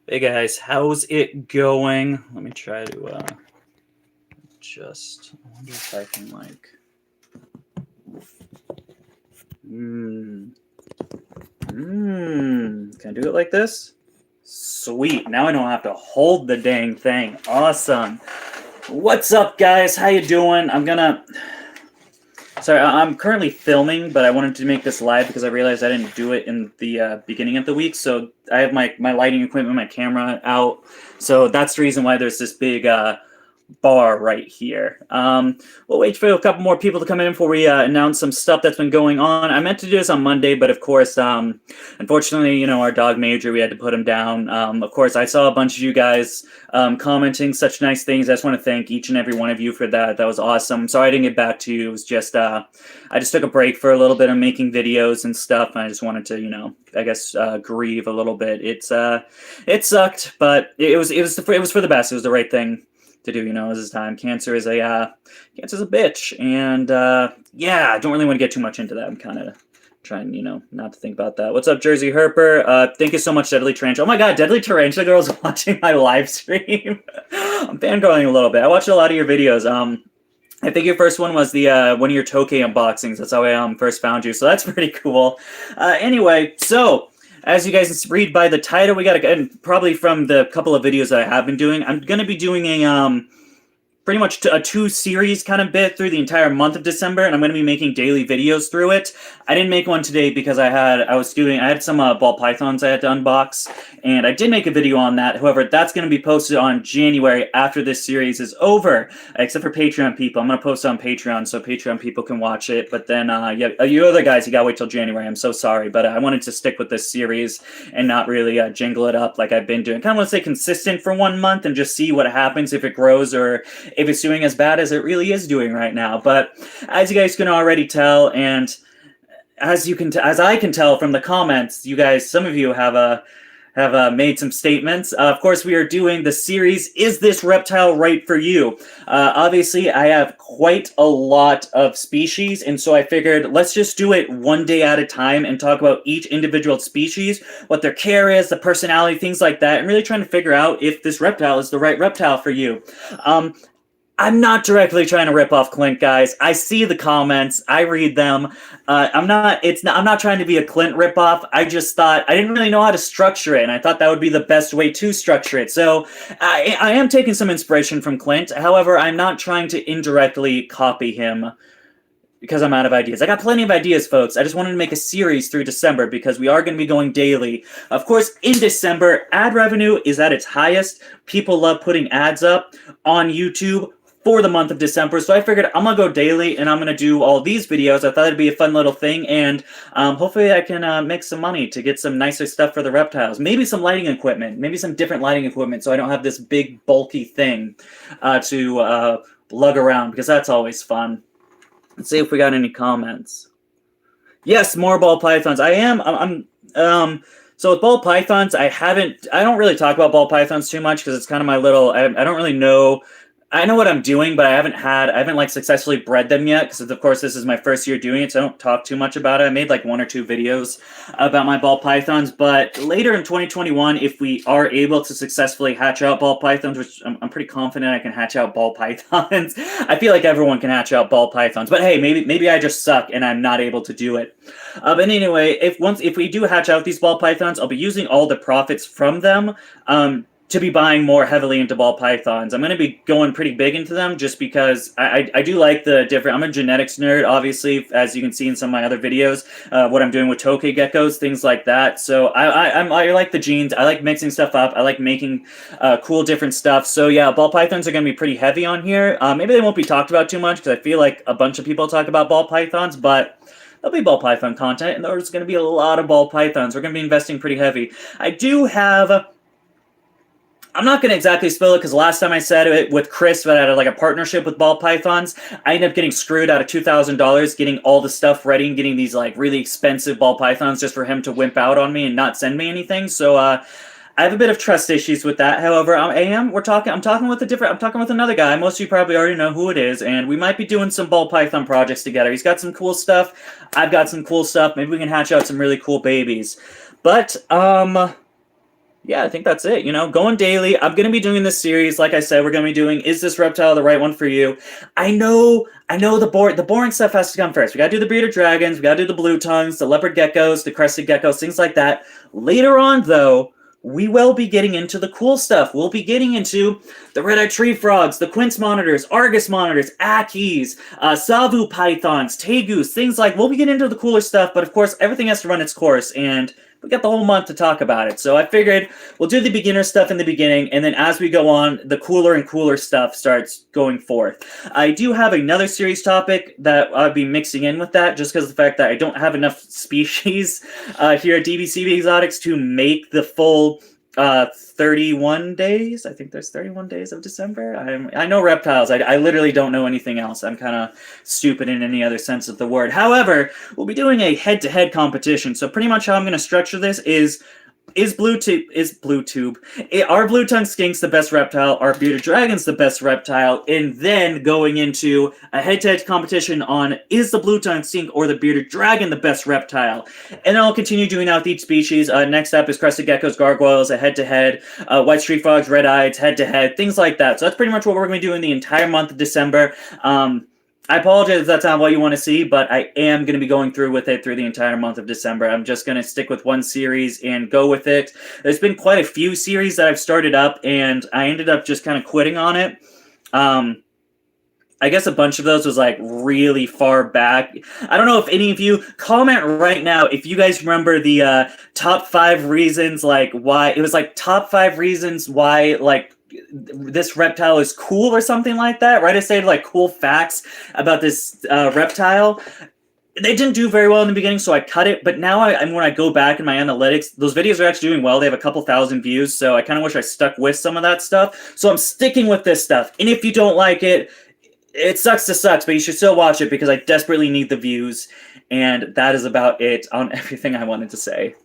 Hey guys, how's it going? Let me try to I wonder if I can like. Can I do it like this? Sweet. Now I don't have to hold the dang thing. Awesome. What's up, guys? How you doing? Sorry, I'm currently filming, but I wanted to make this live because I realized I didn't do it in the beginning of the week. So I have my lighting equipment, my camera out. So that's the reason why there's this big bar right here. We'll wait for a couple more people to come in before we announce some stuff that's been going on. I meant to do this on Monday, but of course, unfortunately, our dog Major, we had to put him down. Of course, I saw a bunch of you guys commenting such nice things. I just want to thank each and every one of you for that. That was awesome. Sorry I didn't get back to you. It was just I just took a break for a little bit of making videos and stuff, and I just wanted to, I guess, grieve a little bit. It sucked, but it was for the best. It was the right thing to do, as this time. Cancer's a bitch, and yeah, I don't really want to get too much into that. I'm kind of trying, not to think about that. What's up, Jersey Herper? Thank you so much, Deadly Tarantula. Oh my god, Deadly Tarantula Girl's watching my live stream. I'm fangirling a little bit. I watched a lot of your videos. I think your first one was the one of your Tokay unboxings. That's how I first found you, so that's pretty cool. Anyway, so as you guys read by the title, we got to, and probably from the couple of videos that I have been doing, I'm going to be doing a pretty much a two-series kind of bit through the entire month of December, and I'm going to be making daily videos through it. I didn't make one today because I had some ball pythons I had to unbox, and I did make a video on that. However, that's going to be posted on January after this series is over, except for Patreon people. I'm going to post it on Patreon so Patreon people can watch it, but then, you other guys, you got to wait till January. I'm so sorry, but I wanted to stick with this series and not really jingle it up like I've been doing. Kind of want to stay consistent for 1 month and just see what happens, if it grows or if it's doing as bad as it really is doing right now. But as you guys can already tell, and as I can tell from the comments, you guys, some of you have made some statements. Of course, we are doing the series, Is This Reptile Right For You? Obviously, I have quite a lot of species, and so I figured let's just do it one day at a time and talk about each individual species, what their care is, the personality, things like that, and really trying to figure out if this reptile is the right reptile for you. I'm not directly trying to rip off Clint, guys. I see the comments. I read them. I'm not trying to be a Clint ripoff. I just thought I didn't really know how to structure it, and I thought that would be the best way to structure it. So I am taking some inspiration from Clint. However, I'm not trying to indirectly copy him because I'm out of ideas. I got plenty of ideas, folks. I just wanted to make a series through December because we are going to be going daily. Of course, in December, ad revenue is at its highest. People love putting ads up on YouTube for the month of December, so I figured I'm gonna go daily and I'm gonna do all these videos. I thought it'd be a fun little thing, and hopefully I can make some money to get some nicer stuff for the reptiles. Maybe some lighting equipment, maybe some different lighting equipment, so I don't have this big bulky thing to lug around, because that's always fun. Let's see if we got any comments. Yes, more ball pythons. So with ball pythons, I don't really talk about ball pythons too much because it's kind of my little. I don't really know. I know what I'm doing, but I haven't like successfully bred them yet, because of course this is my first year doing it, so I don't talk too much about it. I made like 1 or 2 videos about my ball pythons, but later in 2021, if we are able to successfully hatch out ball pythons, which I'm pretty confident I can hatch out ball pythons. I feel like everyone can hatch out ball pythons, but hey, maybe I just suck and I'm not able to do it. But anyway, if we do hatch out these ball pythons, I'll be using all the profits from them to be buying more heavily into ball pythons. I'm going to be going pretty big into them just because I do like the different. I'm a genetics nerd, obviously, as you can see in some of my other videos, what I'm doing with Tokay geckos, things like that. So I like the genes. I like mixing stuff up. I like making cool different stuff. So yeah, ball pythons are going to be pretty heavy on here. Maybe they won't be talked about too much because I feel like a bunch of people talk about ball pythons, but there'll be ball python content, and there's going to be a lot of ball pythons. We're going to be investing pretty heavy. I'm not going to exactly spill it because last time I said it with Chris, but I had like a partnership with ball pythons, I ended up getting screwed out of $2,000 getting all the stuff ready and getting these like really expensive ball pythons just for him to wimp out on me and not send me anything. So I have a bit of trust issues with that. However, I'm talking with another guy. Most of you probably already know who it is, and we might be doing some ball python projects together. He's got some cool stuff. I've got some cool stuff. Maybe we can hatch out some really cool babies. But Yeah, I think that's it. You know, going daily. I'm gonna be doing this series. Like I said, we're gonna be doing Is This Reptile the Right One for You? I know the boring stuff has to come first. We gotta do the bearded dragons, we gotta do the blue tongues, the leopard geckos, the crested geckos, things like that. Later on, though, we will be getting into the cool stuff. We'll be getting into the red-eyed tree frogs, the quince monitors, argus monitors, ackies, savu pythons, tegus, things like. We'll be getting into the cooler stuff, but of course, everything has to run its course, and we got the whole month to talk about it. So I figured we'll do the beginner stuff in the beginning, and then as we go on, the cooler and cooler stuff starts going forth. I do have another series topic that I'll be mixing in with that, just because of the fact that I don't have enough species here at DBCB Exotics to make the full 31 days. I think there's 31 days of December. I know reptiles. I literally don't know anything else. I'm kind of stupid in any other sense of the word. However, we'll be doing a head-to-head competition. So pretty much how I'm going to structure this is blue tube. Are blue tongue skinks the best reptile? Are bearded dragons the best reptile? And then going into a head-to-head competition on is the blue tongue skink or the bearded dragon the best reptile? And I'll continue doing that with each species. Next up is crested geckos, gargoyles, a head-to-head, white street frogs, red-eyes, head-to-head, things like that. So that's pretty much what we're going to be doing the entire month of December. I apologize if that's not what you want to see, but I am going to be going through with it through the entire month of December. I'm just going to stick with one series and go with it. There's been quite a few series that I've started up, and I ended up just kind of quitting on it. I guess a bunch of those was like really far back. I don't know if any of you comment right now if you guys remember the top 5 reasons like why it was like top 5 reasons why like this reptile is cool or something like that, right? I said like cool facts about this reptile. They didn't do very well in the beginning, so I cut it. But now when I go back in my analytics, those videos are actually doing well. They have a couple thousand views, so I kind of wish I stuck with some of that stuff. So I'm sticking with this stuff. And if you don't like it, it sucks to sucks, but you should still watch it because I desperately need the views. And that is about it on everything I wanted to say.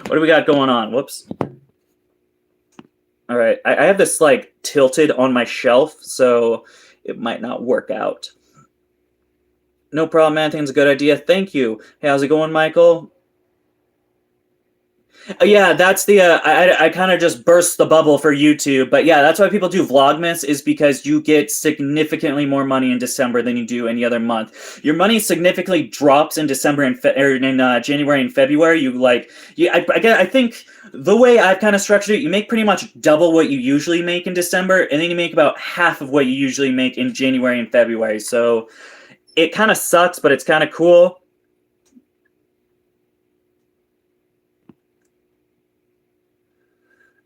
What do we got going on? Whoops. All right, I have this like tilted on my shelf, so it might not work out. No problem, man. I think it's a good idea. Thank you. Hey, how's it going, Michael? Yeah, that's the I kind of just burst the bubble for YouTube, but yeah, that's why people do Vlogmas is because you get significantly more money in December than you do any other month. Your money significantly drops in December and in January and February. I think the way I've kind of structured it, you make pretty much double what you usually make in December, and then you make about half of what you usually make in January and February. So it kind of sucks, but it's kind of cool.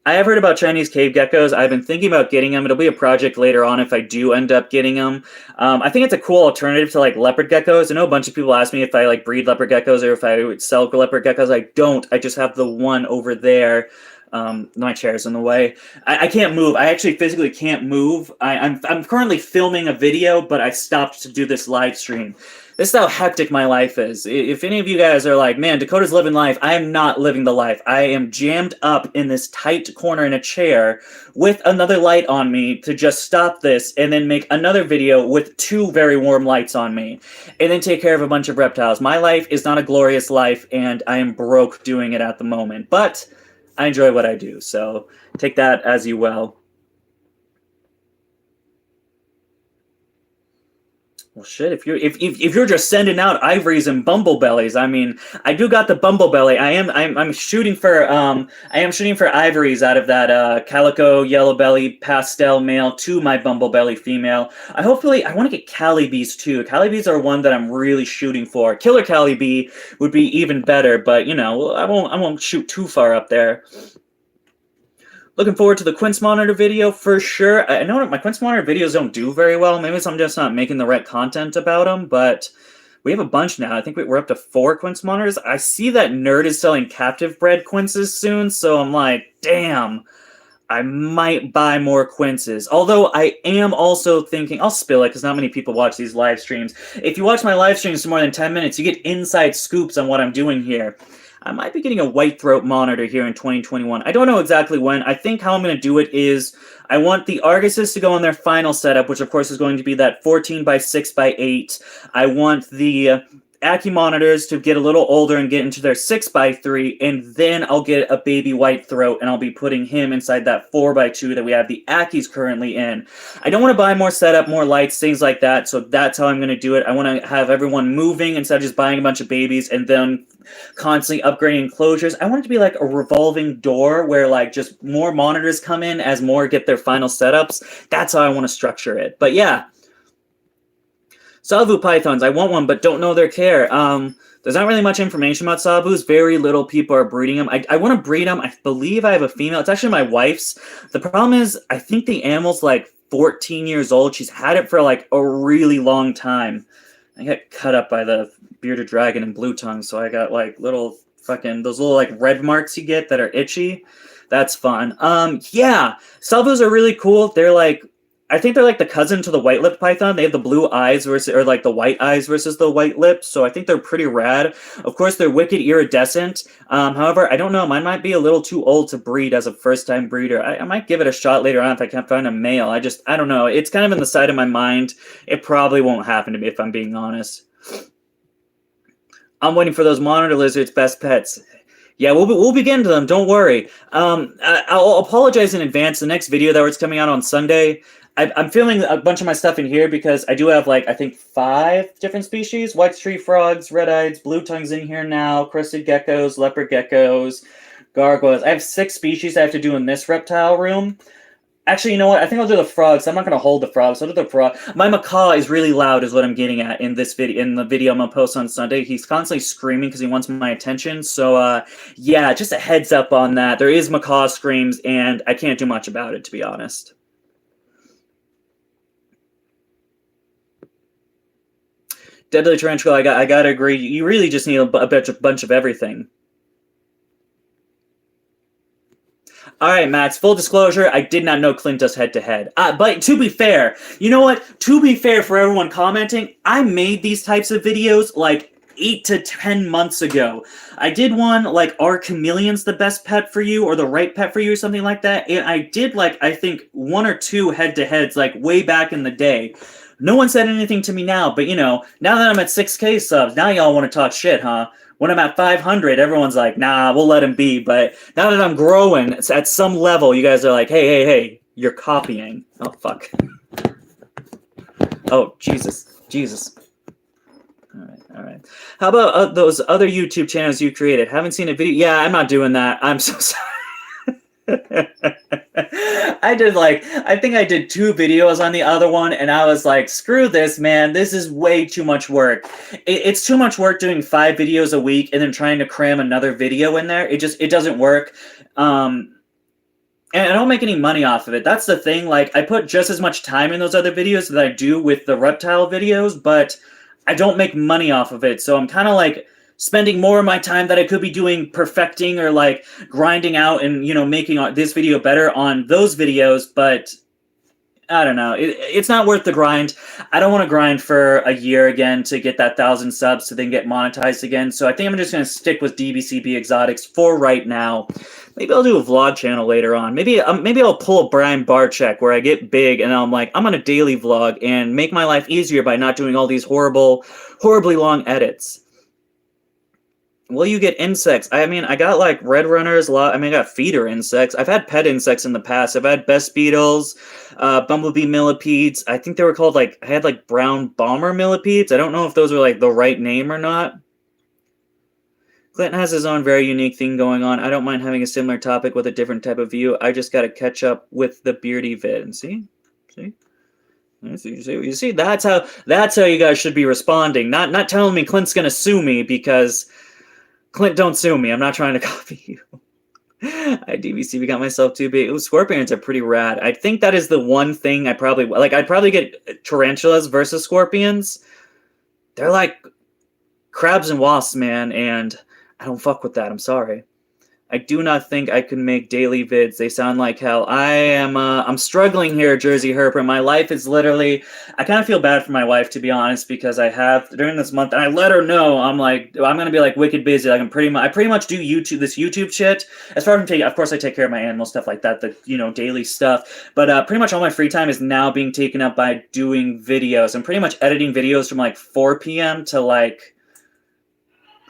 I have heard about Chinese cave geckos. I've been thinking about getting them. It'll be a project later on if I do end up getting them. I think it's a cool alternative to like leopard geckos. I know a bunch of people ask me if I like breed leopard geckos or if I would sell leopard geckos. I don't. I just have the one over there. My chair's in the way. I can't move. I actually physically can't move. I'm currently filming a video, but I stopped to do this live stream. This is how hectic my life is. If any of you guys are like, man, Dakota's living life, I am not living the life. I am jammed up in this tight corner in a chair with another light on me to just stop this and then make another video with 2 very warm lights on me and then take care of a bunch of reptiles. My life is not a glorious life, and I am broke doing it at the moment. But I enjoy what I do, so take that as you will. Well, shit. If you're just sending out ivories and bumblebellies, I mean, I do got the bumblebelly. I'm shooting for ivories out of that calico yellow belly pastel male to my bumblebelly female. I want to get calibees too. Calibees are one that I'm really shooting for. Killer calibee would be even better, but you know, I won't shoot too far up there. Looking forward to the Quince Monitor video for sure. I know my Quince Monitor videos don't do very well. Maybe I'm just not making the right content about them, but we have a bunch now. I think we're up to 4 Quince Monitors. I see that Nerd is selling captive bred quinces soon, so I'm like, damn, I might buy more quinces. Although I am also thinking, I'll spill it because not many people watch these live streams. If you watch my live streams for more than 10 minutes, you get inside scoops on what I'm doing here. I might be getting a white throat monitor here in 2021. I don't know exactly when. I think how I'm going to do it is I want the Arguses to go on their final setup, which of course is going to be that 14 by 6 by 8. I want the Ackie monitors to get a little older and get into their 6x3, and then I'll get a baby white throat, and I'll be putting him inside that 4x2 that we have the Ackies currently in. I don't want to buy more setup, more lights, things like that, so that's how I'm going to do it. I want to have everyone moving instead of just buying a bunch of babies and then constantly upgrading enclosures. I want it to be like a revolving door where like just more monitors come in as more get their final setups. That's how I want to structure it. But yeah, Savu pythons, I want one, but don't know their care. There's not really much information about Savus. Very little people are breeding them. I want to breed them. I believe I have a female. It's actually my wife's. The problem is, I think the animal's like 14 years old. She's had it for like a really long time. I got cut up by the bearded dragon and blue tongue, so I got like little fucking, those little like red marks you get that are itchy. That's fun. Yeah, Salvos are really cool. They're like, I think they're like the cousin to the white-lipped python. They have the blue eyes versus, or like the white eyes versus the white lips. So I think they're pretty rad. Of course, they're wicked iridescent. However, I don't know. Mine might be a little too old to breed as a first-time breeder. I might give it a shot later on if I can't find a male. I don't know. It's kind of in the side of my mind. It probably won't happen to me if I'm being honest. I'm waiting for those monitor lizards, best pets. Yeah, we'll be getting to them. Don't worry. I'll apologize in advance. The next video that was coming out on Sunday, I'm filming a bunch of my stuff in here because I do have, like, I think 5 different species. White tree frogs, red-eyes, blue tongues in here now, crested geckos, leopard geckos, gargoyles. I have 6 species I have to do in this reptile room. Actually, you know what? I think I'll do the frogs. I'm not going to hold the frogs. I'll do the frog. My macaw is really loud is what I'm getting at in this video. In the video I'm going to post on Sunday, he's constantly screaming because he wants my attention. So, yeah, just a heads up on that. There is macaw screams, and I can't do much about it, to be honest. Deadly Tarantula, I gotta agree. You really just need a bunch of everything. All right, Max, full disclosure, I did not know Clint does head-to-head. But to be fair, you know what? To be fair for everyone commenting, I made these types of videos like 8 to 10 months ago. I did one like, are chameleons the best pet for you or the right pet for you or something like that? And I did like, I think 1 or 2 head-to-heads like way back in the day. No one said anything to me now, but you know, now that I'm at 6K subs, now y'all want to talk shit, huh? When I'm at 500, everyone's like, nah, we'll let him be. But now that I'm growing, at some level, you guys are like, hey, you're copying. Oh, fuck. Oh, Jesus. All right. How about those other YouTube channels you created? Haven't seen a video. Yeah, I'm not doing that. I'm so sorry. I think I did 2 videos on the other one, and I was like, screw this, man. This is way too much work. It's too much work doing 5 videos a week and then trying to cram another video in there. It doesn't work. And I don't make any money off of it. That's the thing. Like, I put just as much time in those other videos that I do with the reptile videos, but I don't make money off of it. So I'm kind of like spending more of my time that I could be doing perfecting or like grinding out and, you know, making this video better on those videos, but I don't know. It's not worth the grind. I don't want to grind for a year again to get that 1,000 subs to then get monetized again. So I think I'm just going to stick with DBCB Exotics for right now. Maybe I'll do a vlog channel later on. Maybe I'll pull a Brian Barczyk where I get big and I'm like, I'm on a daily vlog and make my life easier by not doing all these horribly long edits. Will you get insects? I mean, I got like red runners a lot. I mean, I got feeder insects. I've had pet insects in the past. I've had best beetles, bumblebee millipedes. I think they were called like, I had like brown bomber millipedes. I don't know if those were like the right name or not. Clinton has his own very unique thing going on. I don't mind having a similar topic with a different type of view. I just got to catch up with the beardy vid. And see? You see, that's how you guys should be responding. Not telling me Clint's gonna sue me, because Clint, don't sue me. I'm not trying to copy you. I DVC got myself too big. Scorpions are pretty rad. I think that is the one thing I probably like. I'd probably get tarantulas versus scorpions. They're like crabs and wasps, man, and I don't fuck with that. I'm sorry. I do not think I can make daily vids. They sound like hell. I'm struggling here, Jersey Herper. My life is literally, I kind of feel bad for my wife, to be honest, because I have, during this month, and I let her know, I'm like, I'm going to be like wicked busy. Like I pretty much do this YouTube shit. As far as of course I take care of my animal stuff like that, the, you know, daily stuff. But pretty much all my free time is now being taken up by doing videos. I'm pretty much editing videos from like 4 p.m. to like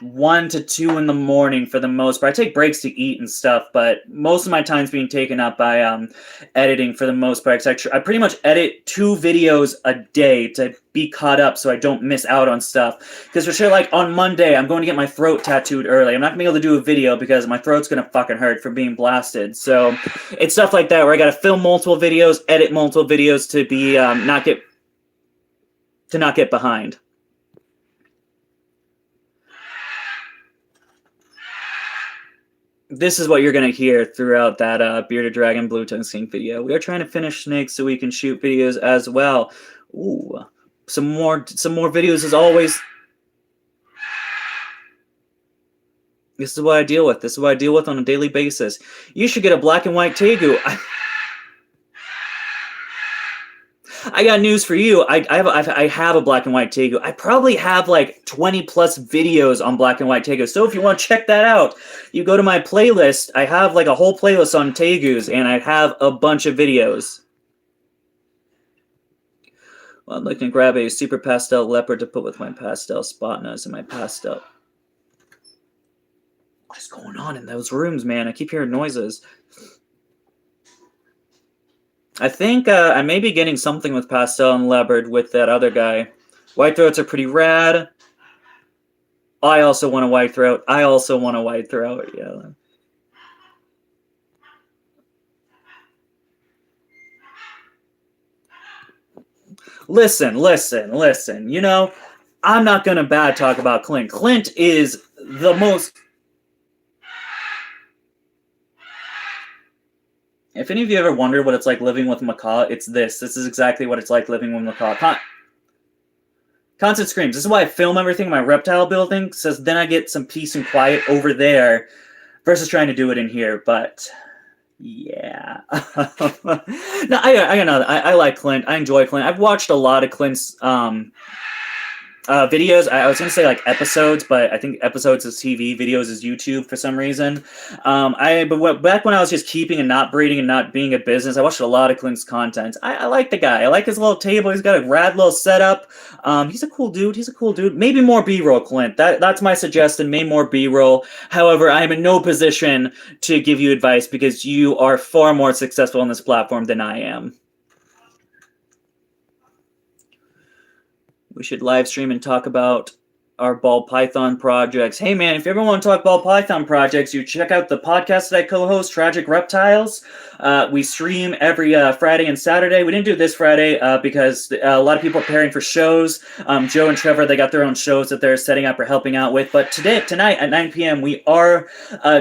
1 to 2 in the morning for the most part. I take breaks to eat and stuff, but most of my time's being taken up by editing for the most part. I pretty much edit 2 videos a day to be caught up so I don't miss out on stuff. Because for sure, like on Monday, I'm going to get my throat tattooed early. I'm not going to be able to do a video because my throat's going to fucking hurt from being blasted. So it's stuff like that where I got to film multiple videos, edit multiple videos to be not get behind. This is what you're going to hear throughout that Bearded Dragon Blue Tongue Skink video. We are trying to finish Snakes so we can shoot videos as well. Ooh, some more videos as always. This is what I deal with. This is what I deal with on a daily basis. You should get a black and white Tegu. I got news for you. I have a black and white Tegu. I probably have like 20 plus videos on black and white Tegu. So if you want to check that out, you go to my playlist. I have like a whole playlist on Tegus, and I have a bunch of videos. Well, I'm looking to grab a super pastel leopard to put with my pastel Spotnas and my pastel. What is going on in those rooms, man? I keep hearing noises. I think I may be getting something with pastel and leopard with that other guy. White throats are pretty rad. I also want a white throat. Yeah. Listen. You know, I'm not going to bad talk about Clint. Clint is the most... If any of you ever wondered what it's like living with Macaw, it's this. This is exactly what it's like living with Macaw. Constant screams. This is why I film everything in my reptile building, so then I get some peace and quiet over there versus trying to do it in here. But yeah. No, I like Clint. I enjoy Clint. I've watched a lot of Clint's videos. I was going to say like episodes, but I think episodes is TV, videos is YouTube for some reason. Back when I was just keeping and not breeding and not being a business, I watched a lot of Clint's content. I like the guy. I like his little table. He's got a rad little setup. He's a cool dude. Maybe more B-roll, Clint. That's my suggestion. Maybe more B-roll. However, I am in no position to give you advice because you are far more successful on this platform than I am. We should live stream and talk about our ball python projects. Hey man, if you ever want to talk ball python projects, you check out the podcast that I co-host, Tragic Reptiles. We stream every Friday and Saturday. We didn't do it this Friday because a lot of people are preparing for shows. Joe and Trevor, they got their own shows that they're setting up or helping out with. But tonight at 9 p.m., we are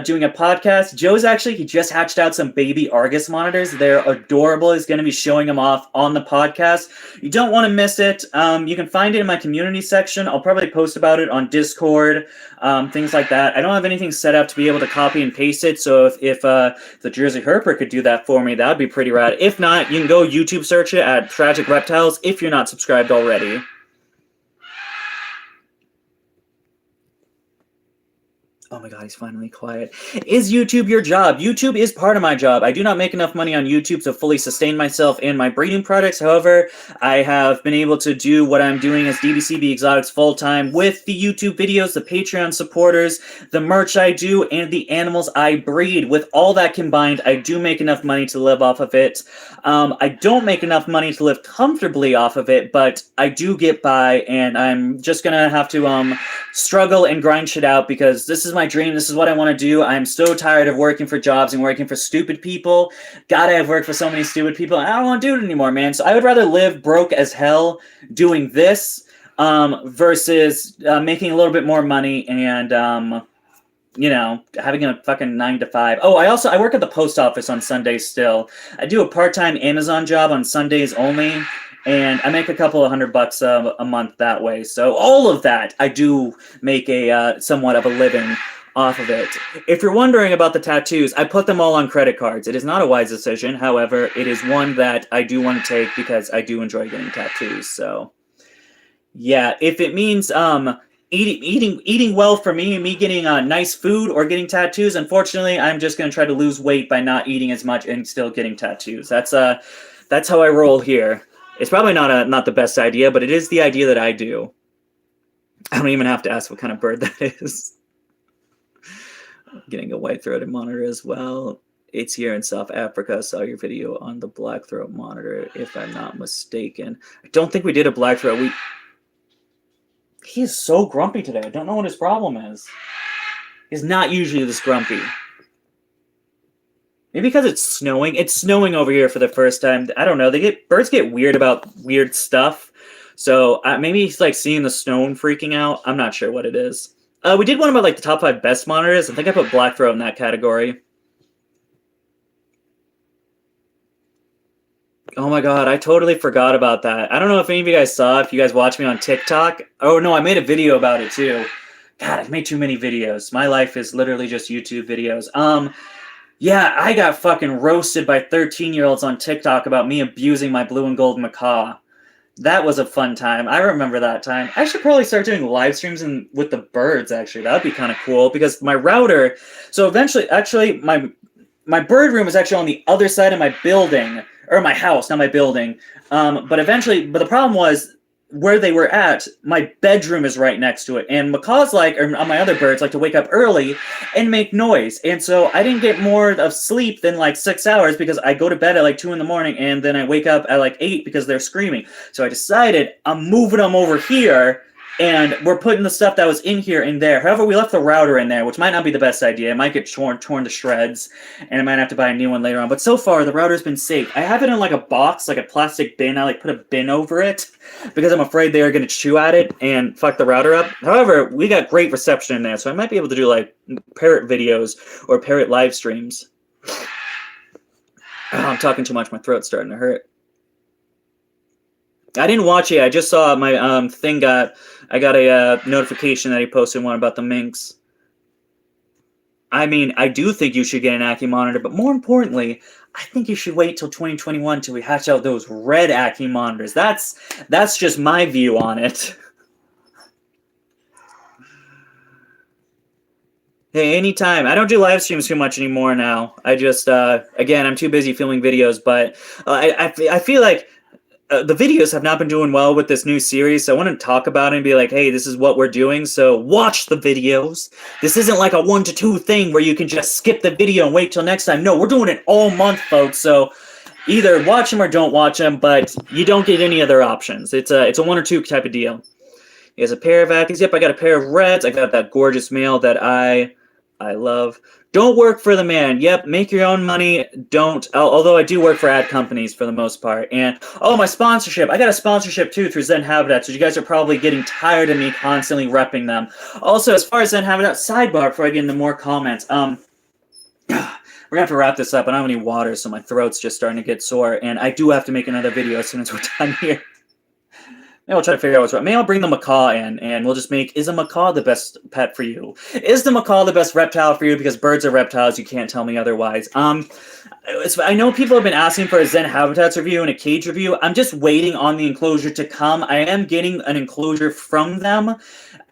doing a podcast. Joe's he just hatched out some baby Argus monitors. They're adorable. He's going to be showing them off on the podcast. You don't want to miss it. You can find it in my community section. I'll probably post about it on Discord, things like that. I don't have anything set up to be able to copy and paste it, so if the Jersey Herper could do that for me, that would be pretty rad. If not, you can go YouTube search it at Tragic Reptiles if you're not subscribed already. Oh my god, he's finally quiet. Is YouTube your job? YouTube is part of my job. I do not make enough money on YouTube to fully sustain myself and my breeding products. However, I have been able to do what I'm doing as DBCB Exotics full-time with the YouTube videos, the Patreon supporters, the merch I do, and the animals I breed. With all that combined, I do make enough money to live off of it. I don't make enough money to live comfortably off of it, but I do get by, and I'm just gonna have to struggle and grind shit out because this is my dream. This is what I want to do. I'm so tired of working for jobs and working for stupid people. God, I've worked for so many stupid people. I don't want to do it anymore, man. So I would rather live broke as hell doing this versus making a little bit more money and you know, having a fucking 9 to 5. Oh, I work at the post office on Sundays still. I do a part-time Amazon job on Sundays only. And I make a couple of $100 a month that way. So all of that, I do make a somewhat of a living off of it. If you're wondering about the tattoos, I put them all on credit cards. It is not a wise decision. However, it is one that I do want to take because I do enjoy getting tattoos. So yeah, if it means eating well for me getting nice food or getting tattoos, unfortunately, I'm just going to try to lose weight by not eating as much and still getting tattoos. That's how I roll here. It's probably not the best idea, but it is the idea that I do. I don't even have to ask what kind of bird that is. Getting a white-throated monitor as well. It's here in South Africa. I saw your video on the black-throat monitor, if I'm not mistaken. I don't think we did a black-throat. He is so grumpy today. I don't know what his problem is. He's not usually this grumpy. Maybe because it's snowing. It's snowing over here for the first time. I don't know. Birds get weird about weird stuff. So maybe he's like seeing the snow and freaking out. I'm not sure what it is. We did one about like the top 5 best monitors. I think I put black-throat in that category. Oh my god, I totally forgot about that. I don't know if any of you guys saw, if you guys watch me on TikTok. Oh no, I made a video about it too. God, I've made too many videos. My life is literally just YouTube videos. Yeah, I got fucking roasted by 13-year-olds on TikTok about me abusing my blue and gold macaw. That was a fun time. I remember that time. I should probably start doing live streams with the birds, actually. That would be kind of cool, because my router... So eventually, actually, my bird room is actually on the other side of my building, or my house, not my building. But the problem was, where they were at, my bedroom is right next to it. And macaws or my other birds like to wake up early and make noise. And so I didn't get more of sleep than like 6 hours, because I go to bed at like 2 in the morning and then I wake up at like 8 because they're screaming. So I decided I'm moving them over here, and we're putting the stuff that was in here in there. However, we left the router in there, which might not be the best idea. It might get torn to shreds, and I might have to buy a new one later on. But so far, the router's been safe. I have it in like a box, like a plastic bin. I like put a bin over it because I'm afraid they are going to chew at it and fuck the router up. However, we got great reception in there, so I might be able to do like parrot videos or parrot live streams. Oh, I'm talking too much. My throat's starting to hurt. I didn't watch it. I just saw my thing I got a notification that he posted one about the minks. I mean, I do think you should get an Ackie monitor, but more importantly, I think you should wait till 2021 till we hatch out those red Ackie monitors. That's just my view on it. Hey, anytime. I don't do live streams too much anymore now. I just, again, I'm too busy filming videos, but I feel like the videos have not been doing well with this new series, so I want to talk about it and be like, hey, this is what we're doing, so watch the videos. This isn't like a 1 to 2 thing where you can just skip the video and wait till next time. No, we're doing it all month, folks, so either watch them or don't watch them, but you don't get any other options. It's a 1 or 2 type of deal. He has a pair of Ackies. Yep, I got a pair of reds. I got that gorgeous male that I love. Don't work for the man. Yep, make your own money. Don't. Although I do work for ad companies for the most part. And, oh, my sponsorship. I got a sponsorship, too, through Zen Habitat, so you guys are probably getting tired of me constantly repping them. Also, as far as Zen Habitat, sidebar before I get into more comments. We're going to have to wrap this up. I don't have any water, so my throat's just starting to get sore. And I do have to make another video as soon as we're done here. Maybe I'll try to figure out what's right. Maybe I'll bring the macaw in, and we'll just make, is a macaw the best pet for you? Is the macaw the best reptile for you? Because birds are reptiles, you can't tell me otherwise. I know people have been asking for a Zen Habitats review and a cage review. I'm just waiting on the enclosure to come. I am getting an enclosure from them.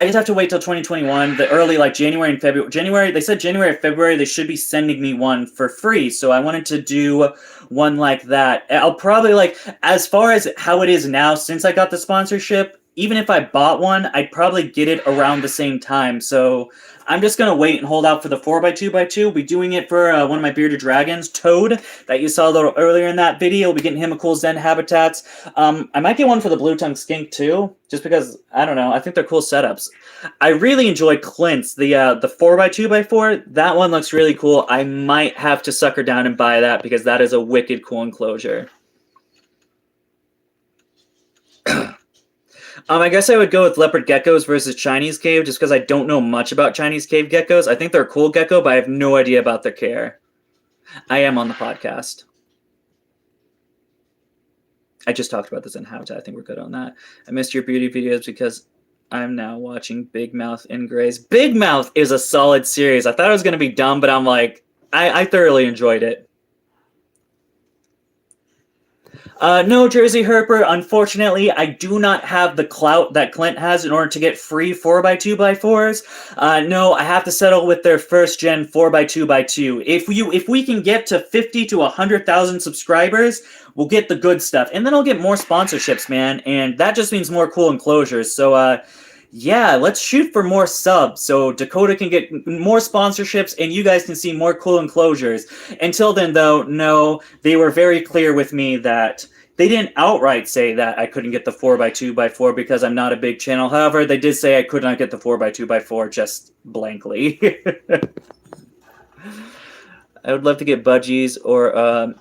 I just have to wait till 2021, the early, like January and February. They said January or February, they should be sending me one for free. So I wanted to do one like that. I'll probably, like, as far as how it is now, since I got the sponsorship, even if I bought one, I'd probably get it around the same time. So I'm just going to wait and hold out for the 4x2x2. We'll be doing it for one of my bearded dragons, Toad, that you saw a little earlier in that video. We'll be getting him a cool Zen Habitats. I might get one for the blue tongue skink too, just because, I don't know, I think they're cool setups. I really enjoy Clint's, the 4x2x4. That one looks really cool. I might have to sucker down and buy that because that is a wicked cool enclosure. I guess I would go with leopard geckos versus Chinese cave just because I don't know much about Chinese cave geckos. I think they're a cool gecko, but I have no idea about their care. I am on the podcast. I just talked about this in Habitat. I think we're good on that. I missed your beauty videos because I'm now watching Big Mouth in Grays. Big Mouth is a solid series. I thought it was going to be dumb, but I'm like, I thoroughly enjoyed it. No, Jersey Herper, unfortunately, I do not have the clout that Clint has in order to get free 4x2x4s. No, I have to settle with their first-gen 4x2x2. If we can get to 50 to 100,000 subscribers, we'll get the good stuff. And then I'll get more sponsorships, man, and that just means more cool enclosures. So, Yeah, let's shoot for more subs so Dakota can get more sponsorships and you guys can see more cool enclosures. Until then, though, no, they were very clear with me that they didn't outright say that I couldn't get the 4x2x4 because I'm not a big channel. However, they did say I could not get the 4x2x4 just blankly. I would love to get budgies or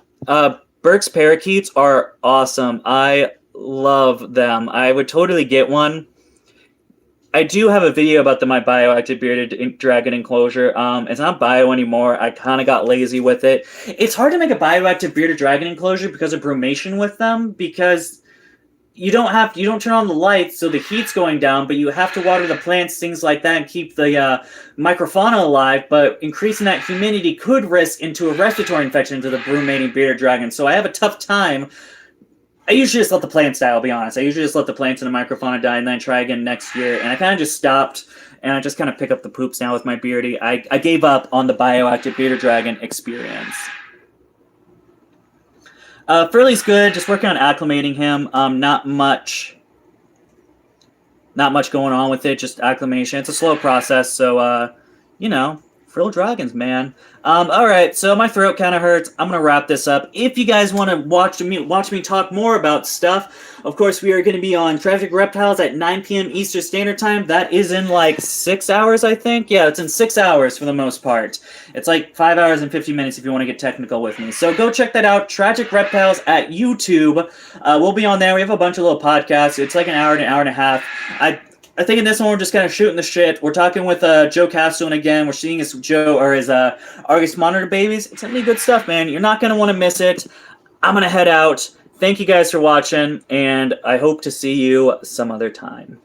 Burke's parakeets are awesome. I love them. I would totally get one. I do have a video about my bioactive bearded dragon enclosure. It's not bio anymore. I kind of got lazy with it. It's hard to make a bioactive bearded dragon enclosure because of brumation with them, because you don't turn on the lights, so the heat's going down, but you have to water the plants, things like that, and keep the microfauna alive. But increasing that humidity could risk into a respiratory infection into the brumating bearded dragon. So I have a tough time. I usually just let the plants die, I'll be honest. I usually just let the plants and the microfauna die and then try again next year. And I kind of just stopped, and I just kind of pick up the poops now with my beardy. I gave up on the bioactive bearded dragon experience. Furley's good, just working on acclimating him. Not much going on with it, just acclimation. It's a slow process, so, Frill Dragons, man. Alright, so my throat kind of hurts. I'm going to wrap this up. If you guys want to watch me talk more about stuff, of course, we are going to be on Traffic Reptiles at 9 p.m. Eastern Standard Time. That is in, 6 hours, I think. Yeah, it's in 6 hours for the most part. It's 5 hours and 50 minutes if you want to get technical with me. So go check that out, Tragic Reptiles at YouTube. We'll be on there. We have a bunch of little podcasts. It's an hour and a half. I think in this one we're just kind of shooting the shit. We're talking with Joe Castone again. We're seeing his Argus Monitor babies. It's gonna be good stuff, man. You're not gonna want to miss it. I'm gonna head out. Thank you guys for watching, and I hope to see you some other time.